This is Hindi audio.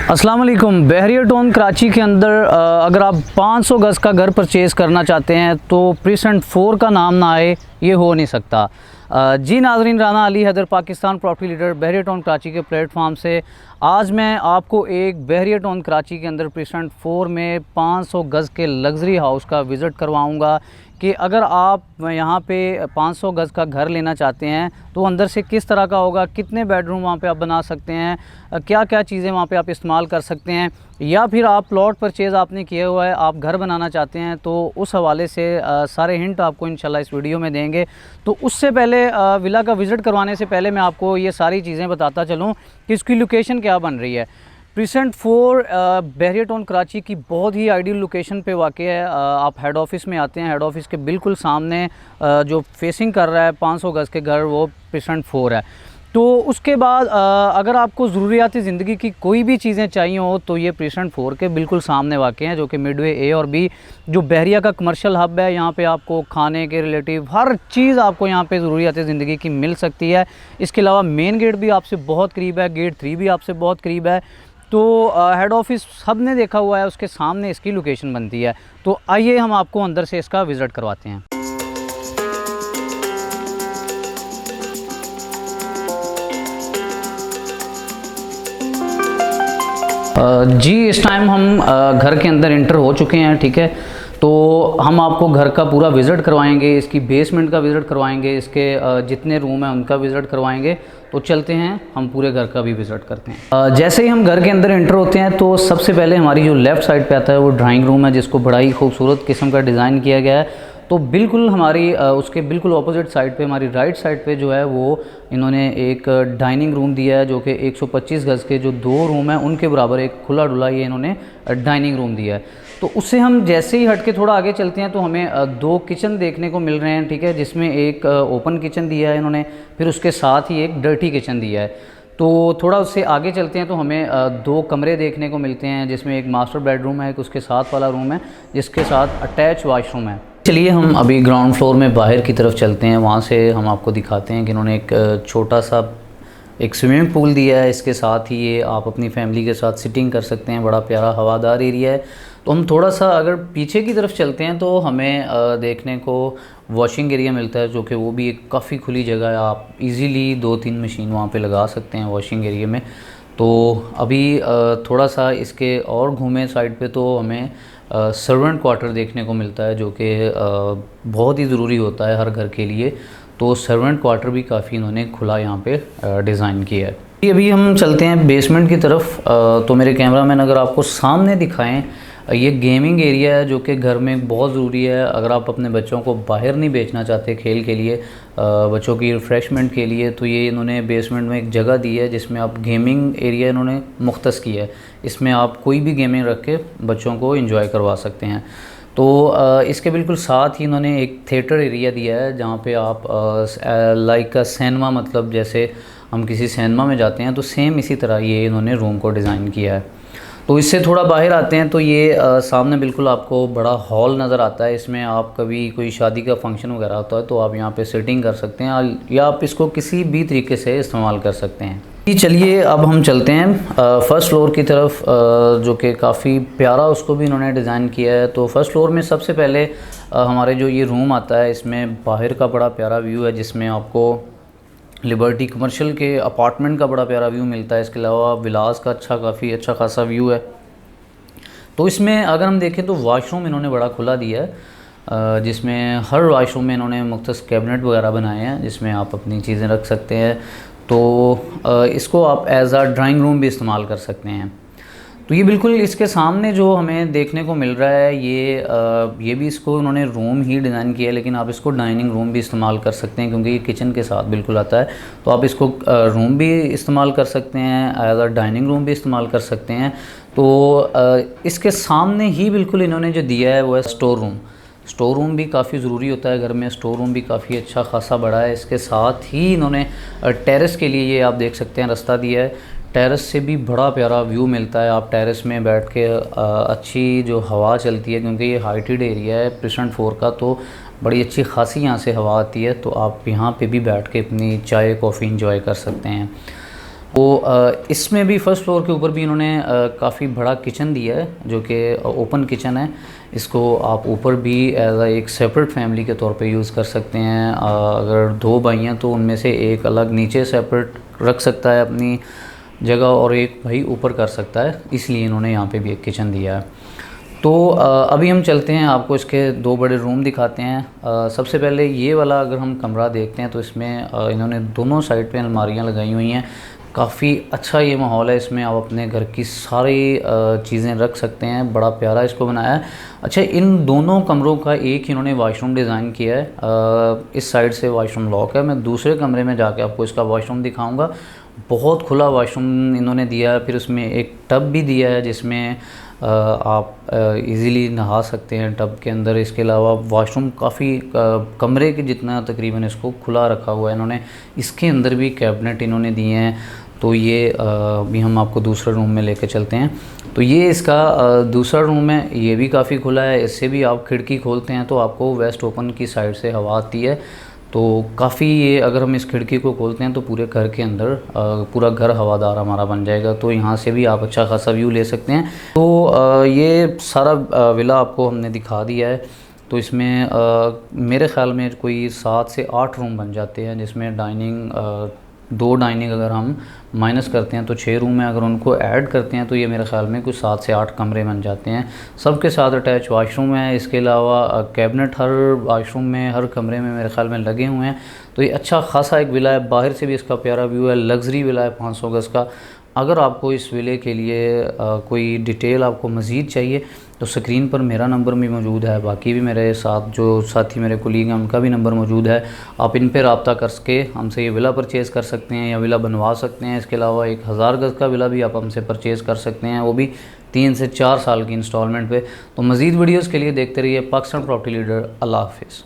अस्सलाम वालेकुम। बहरिया टाउन कराची के अंदर अगर आप 500 गज़ का घर परचेज़ करना चाहते हैं तो प्रीसेंट 4 का नाम ना आए, ये हो नहीं सकता। जी नाज़रीन, राना अली हैदर, पाकिस्तान प्रॉपर्टी लीडर, बहरिया टाउन कराची के प्लेटफॉर्म से आज मैं आपको एक बहरिया टाउन कराची के अंदर प्रीसेंट 4 में 500 गज़ के लग्जरी हाउस का विज़िट करवाऊंगा कि अगर आप यहाँ पे 500 गज़ का घर लेना चाहते हैं तो अंदर से किस तरह का होगा, कितने बेडरूम वहाँ पे आप बना सकते हैं, क्या क्या चीज़ें वहाँ पे आप इस्तेमाल कर सकते हैं, या फिर आप प्लॉट परचेज़ आपने किया हुआ है, आप घर बनाना चाहते हैं, तो उस हवाले से सारे हिंट आपको इंशाल्लाह इस वीडियो में देंगे। तो उससे पहले विला का विज़िट करवाने से पहले मैं आपको ये सारी चीज़ें बताता चलूँ कि इसकी लोकेशन क्या बन रही है। प्रीसेंट 4 बहरिया टाउन कराची की बहुत ही आइडियल लोकेशन पे वाक़ है। आप हेड ऑफ़िस में आते हैं, हेड ऑफ़िस के बिल्कुल सामने जो फेसिंग कर रहा है 500 गज़ के घर, वो प्रीसेंट 4 है। तो उसके बाद अगर आपको ज़रूरियाती ज़िंदगी की कोई भी चीज़ें चाहिए हो तो ये प्रीसेंट 4 के बिल्कुल सामने वाक़ हैं, जो कि मिडवे ए और बी, जो बहरिया का कमर्शियल हब है। यहाँ पे आपको खाने के रिलेटिव हर चीज़ आपको यहाँ पे ज़रूरियाती ज़िंदगी की मिल सकती है। इसके अलावा मेन गेट भी आपसे बहुत करीब है, गेट 3 भी आपसे बहुत करीब है। तो हेड ऑफ़िस सब ने देखा हुआ है, उसके सामने इसकी लोकेशन बनती है। तो आइए हम आपको अंदर से इसका विज़िट करवाते हैं। जी इस टाइम हम घर के अंदर इंटर हो चुके हैं, ठीक है। तो हम आपको घर का पूरा विज़िट करवाएंगे, इसकी बेसमेंट का विज़िट करवाएंगे, इसके जितने रूम हैं उनका विज़िट करवाएंगे। तो चलते हैं, हम पूरे घर का भी विज़िट करते हैं। जैसे ही हम घर के अंदर इंटर होते हैं तो सबसे पहले हमारी जो लेफ़्ट साइड पे आता है वो ड्राइंग रूम है, जिसको बड़ा ही खूबसूरत किस्म का डिज़ाइन किया गया है। तो बिल्कुल हमारी उसके बिल्कुल ऑपोजिट साइड पे, हमारी राइट साइड पे जो है वो इन्होंने एक डाइनिंग रूम दिया है, जो कि 125 गज़ के जो 2 रूम हैं उनके बराबर एक खुला डुला ये इन्होंने डाइनिंग रूम दिया है। तो उससे हम जैसे ही हट के थोड़ा आगे चलते हैं तो हमें 2 किचन देखने को मिल रहे हैं, ठीक है, जिसमें एक ओपन किचन दिया है इन्होंने, फिर उसके साथ ही एक डर्टी किचन दिया है। तो थोड़ा उससे आगे चलते हैं तो हमें 2 कमरे देखने को मिलते हैं, जिसमें एक मास्टर बेडरूम है, एक उसके साथ वाला रूम है जिसके साथ अटैच वाशरूम है। चलिए हम अभी ग्राउंड फ्लोर में बाहर की तरफ चलते हैं, वहाँ से हम आपको दिखाते हैं कि इन्होंने एक छोटा सा एक स्विमिंग पूल दिया है। इसके साथ ही ये आप अपनी फैमिली के साथ सिटिंग कर सकते हैं, बड़ा प्यारा हवादार एरिया है। तो हम थोड़ा सा अगर पीछे की तरफ चलते हैं तो हमें देखने को वॉशिंग एरिया मिलता है, जो कि वो भी एक काफ़ी खुली जगह है। आप इजीली 2-3 मशीन वहाँ पे लगा सकते हैं वॉशिंग एरिया में। तो अभी थोड़ा सा इसके और घूमे साइड पे तो हमें सर्वेंट क्वार्टर देखने को मिलता है, जो कि बहुत ही ज़रूरी होता है हर घर के लिए। तो सर्वेंट क्वार्टर भी काफ़ी इन्होंने खुला यहाँ पे डिज़ाइन किया है। अभी हम चलते हैं बेसमेंट की तरफ। तो मेरे कैमरामैन अगर आपको सामने दिखाएं, ये गेमिंग एरिया है जो कि घर में बहुत ज़रूरी है। अगर आप अपने बच्चों को बाहर नहीं भेजना चाहते खेल के लिए, बच्चों की रिफ़्रेशमेंट के लिए, तो ये इन्होंने बेसमेंट में एक जगह दी है जिसमें आप गेमिंग एरिया इन्होंने मुख्तस किया है। इसमें आप कोई भी गेमिंग रख के बच्चों को एंजॉय करवा सकते हैं। तो इसके बिल्कुल साथ ही इन्होंने एक थिएटर एरिया दिया है, जहाँ पे आप लाइक सिनेमा, मतलब जैसे हम किसी सिनेमा में जाते हैं तो सेम इसी तरह ये इन्होंने रूम को डिज़ाइन किया है। तो इससे थोड़ा बाहर आते हैं तो ये सामने बिल्कुल आपको बड़ा हॉल नज़र आता है। इसमें आप कभी कोई शादी का फंक्शन वगैरह होता है तो आप यहाँ पे सिटिंग कर सकते हैं, या आप इसको किसी भी तरीके से इस्तेमाल कर सकते हैं। चलिए अब हम चलते हैं फ़र्स्ट फ्लोर की तरफ, जो कि काफ़ी प्यारा उसको भी इन्होंने डिज़ाइन किया है। तो फ़र्स्ट फ्लोर में सबसे पहले हमारे जो ये रूम आता है, इसमें बाहर का बड़ा प्यारा व्यू है, जिसमें आपको लिबर्टी कमर्शियल के अपार्टमेंट का बड़ा प्यारा व्यू मिलता है। इसके अलावा विलास का काफ़ी अच्छा खासा व्यू है। तो इसमें अगर हम देखें तो वॉशरूम इन्होंने बड़ा खुला दिया है, जिसमें हर वॉशरूम में इन्होंने मुख्तस कैबिनेट वगैरह बनाए हैं जिसमें आप अपनी चीज़ें रख सकते हैं। तो इसको आप एज़ आ ड्राइंग रूम भी इस्तेमाल कर सकते हैं। तो ये बिल्कुल इसके सामने जो हमें देखने को मिल रहा है, ये भी इसको उन्होंने रूम ही डिज़ाइन किया है, लेकिन आप इसको डाइनिंग रूम भी इस्तेमाल कर सकते हैं क्योंकि ये किचन के साथ बिल्कुल आता है। तो आप इसको रूम भी इस्तेमाल कर सकते हैं, एज आ डाइनिंग रूम भी इस्तेमाल कर सकते हैं। तो इसके सामने ही बिल्कुल इन्होंने जो दिया है वो है स्टोर रूम। स्टोर रूम भी काफ़ी ज़रूरी होता है घर में, स्टोर रूम भी काफ़ी अच्छा खासा बड़ा है। इसके साथ ही इन्होंने टेरेस के लिए ये आप देख सकते हैं रास्ता दिया है। टेरेस से भी बड़ा प्यारा व्यू मिलता है। आप टेरेस में बैठ के अच्छी जो हवा चलती है, क्योंकि ये हाइटेड एरिया है प्रीसेंट 4 का, तो बड़ी अच्छी खासी यहाँ से हवा आती है। तो आप यहाँ पे भी बैठ के अपनी चाय कॉफ़ी इंजॉय कर सकते हैं। तो इसमें भी फ़र्स्ट फ्लोर के ऊपर भी इन्होंने काफ़ी बड़ा किचन दिया है, जो कि ओपन किचन है। इसको आप ऊपर भी एज एक सेपरेट फैमिली के तौर पे यूज़ कर सकते हैं। अगर 2 भाई हैं तो उनमें से एक अलग नीचे सेपरेट रख सकता है अपनी जगह, और एक भाई ऊपर कर सकता है, इसलिए इन्होंने यहाँ पे भी एक किचन दिया है। तो अभी हम चलते हैं, आपको इसके 2 बड़े रूम दिखाते हैं। सबसे पहले ये वाला अगर हम कमरा देखते हैं तो इसमें इन्होंने दोनों साइड पे अलमारियाँ लगाई हुई हैं। काफ़ी अच्छा ये माहौल है, इसमें आप अपने घर की सारी चीज़ें रख सकते हैं, बड़ा प्यारा इसको बनाया है। अच्छा, इन दोनों कमरों का एक ही इन्होंने वाशरूम डिज़ाइन किया है। इस साइड से वाशरूम लॉक है। मैं दूसरे कमरे में जाके आपको इसका वाशरूम दिखाऊंगा। बहुत खुला वाशरूम इन्होंने दिया है, फिर उसमें एक टब भी दिया है जिसमें आप इजीली नहा सकते हैं टब के अंदर। इसके अलावा वाशरूम काफ़ी कमरे के जितना तकरीबन इसको खुला रखा हुआ है इन्होंने। इसके अंदर भी कैबिनेट इन्होंने दिए हैं। तो ये भी हम आपको दूसरे रूम में लेके चलते हैं। तो ये इसका दूसरा रूम है, ये भी काफ़ी खुला है। इससे भी आप खिड़की खोलते हैं तो आपको वेस्ट ओपन की साइड से हवा आती है। तो काफ़ी ये अगर हम इस खिड़की को खोलते हैं तो पूरे घर के अंदर पूरा घर हवादार हमारा बन जाएगा। तो यहाँ से भी आप अच्छा खासा व्यू ले सकते हैं। तो ये सारा विला आपको हमने दिखा दिया है। तो इसमें मेरे ख़्याल में कोई 7 से 8 रूम बन जाते हैं, जिसमें डाइनिंग 2 डाइनिंग अगर हम माइनस करते हैं तो 6 रूम है। अगर उनको ऐड करते हैं तो ये मेरे ख़्याल में कुछ 7 से 8 कमरे बन जाते हैं। सबके साथ अटैच वाशरूम है। इसके अलावा कैबिनेट हर वाशरूम में, हर कमरे में मेरे ख़्याल में लगे हुए हैं। तो ये अच्छा खासा एक विला है। बाहर से भी इसका प्यारा व्यू है। लग्जरी विला है 500 गज़ का। अगर आपको इस विले के लिए कोई डिटेल आपको मज़ीद चाहिए तो स्क्रीन पर मेरा नंबर भी मौजूद है, बाकी भी मेरे साथ जो साथी मेरे कोलीग हैं उनका भी नंबर मौजूद है। आप इन पर रब्ता करके हमसे ये विला परचेज़ कर सकते हैं या विला बनवा सकते हैं। इसके अलावा 1000 गज़ का विला भी आप हमसे परचेज़ कर सकते हैं, वो भी 3 से 4 साल की इंस्टॉलमेंट पे। तो मज़ीद वीडियोज़ के लिए देखते रहिए पाकिस्तान प्रॉपर्टी लीडर। अल्लाह हाफिज़।